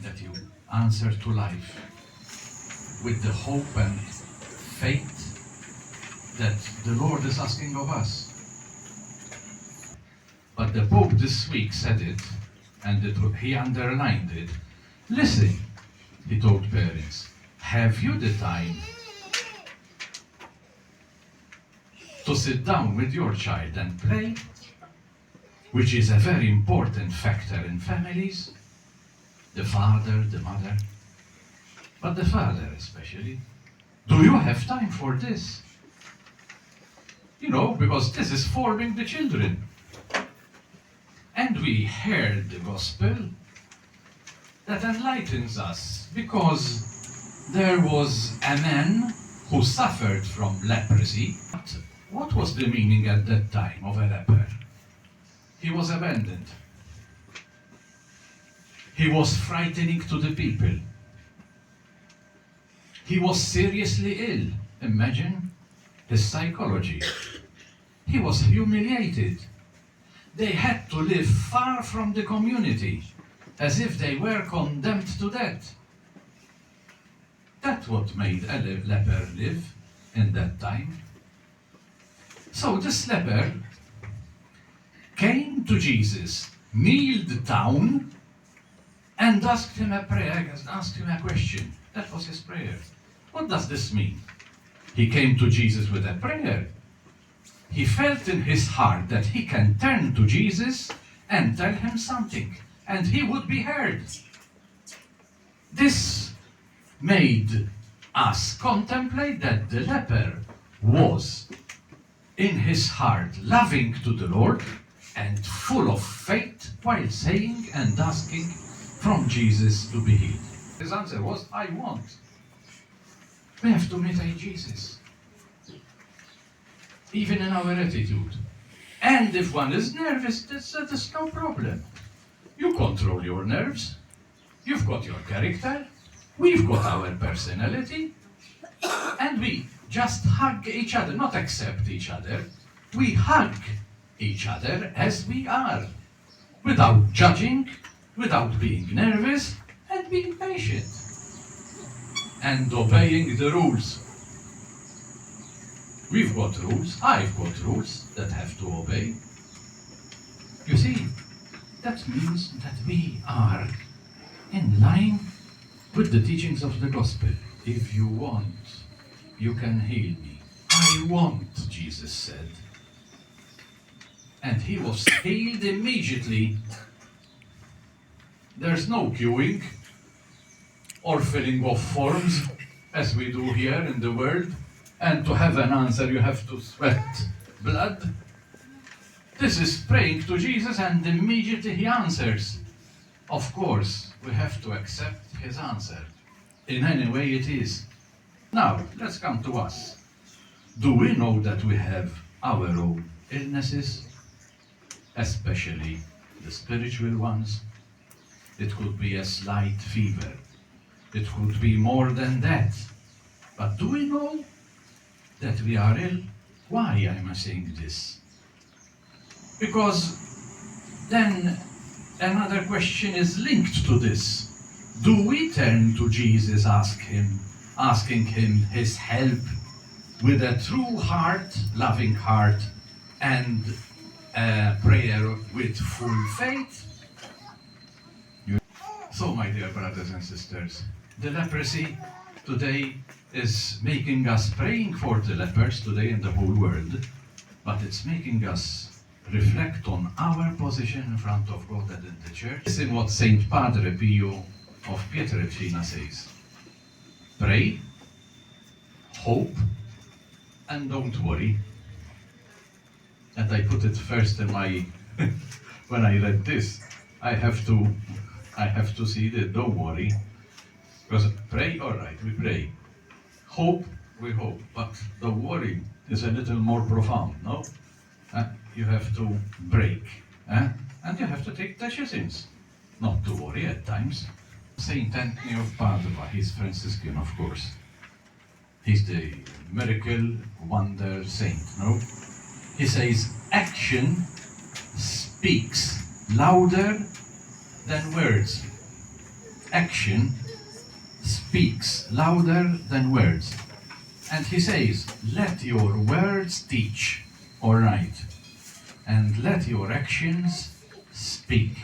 that you answer to life with the hope and faith that the Lord is asking of us. But the Pope this week said it, and he underlined it. Listen, he told parents, have you the time to sit down with your child and pray, which is a very important factor in families, the father, the mother, but the father especially. Do you have time for this? You know, because this is forming the children. And we heard the gospel that enlightens us, because there was a man who suffered from leprosy. What was the meaning at that time of a leper? He was abandoned. He was frightening to the people. He was seriously ill. Imagine his psychology. He was humiliated. They had to live far from the community, as if they were condemned to death. That's what made a leper live in that time. So this leper came to Jesus, kneeled down, and asked him a prayer, asked him a question. That was his prayer. What does this mean? He came to Jesus with a prayer. He felt in his heart that he can turn to Jesus and tell him something, and he would be heard. This made us contemplate that the leper was in his heart loving to the Lord and full of faith while saying and asking from Jesus to be healed. His answer was, I want. We have to imitate Jesus, even in our attitude. And if one is nervous, that's no problem. You control your nerves. You've got your character. We've got our personality. And we just hug each other, not accept each other. We hug each other as we are, without judging, without being nervous, and being patient. And obeying the rules. We've got rules, I've got rules that have to obey. You see, that means that we are in line with the teachings of the gospel. If you want, you can heal me. I want, Jesus said. And he was healed immediately. There's no queuing or filling of forms as we do here in the world. And to have an answer, you have to sweat blood. This is praying to Jesus, and immediately he answers. Of course, we have to accept his answer, in any way it is. Now, let's come to us. Do we know that we have our own illnesses, especially the spiritual ones? It could be a slight fever. It could be more than that. But do we know that we are ill? Why am I saying this? Because then another question is linked to this. Do we turn to Jesus, asking him his help with a true heart, loving heart, and prayer with full faith? So, my dear brothers and sisters, the leprosy today is making us praying for the lepers today in the whole world, but it's making us reflect on our position in front of God and in the church. Listen what Saint Padre Pio of Pietrelcina says. Pray, hope, and don't worry. And I put it first in my, when I read this, I have to see that don't worry. Because pray, all right, we pray. Hope, we hope. But the worry is a little more profound, no? You have to break. And you have to take decisions. Not to worry at times. Saint Anthony of Padua, he's Franciscan, of course. He's the miracle wonder saint, no? He says, action speaks louder than words. action speaks louder than words. And he says, let your words teach or write, and let your actions speak.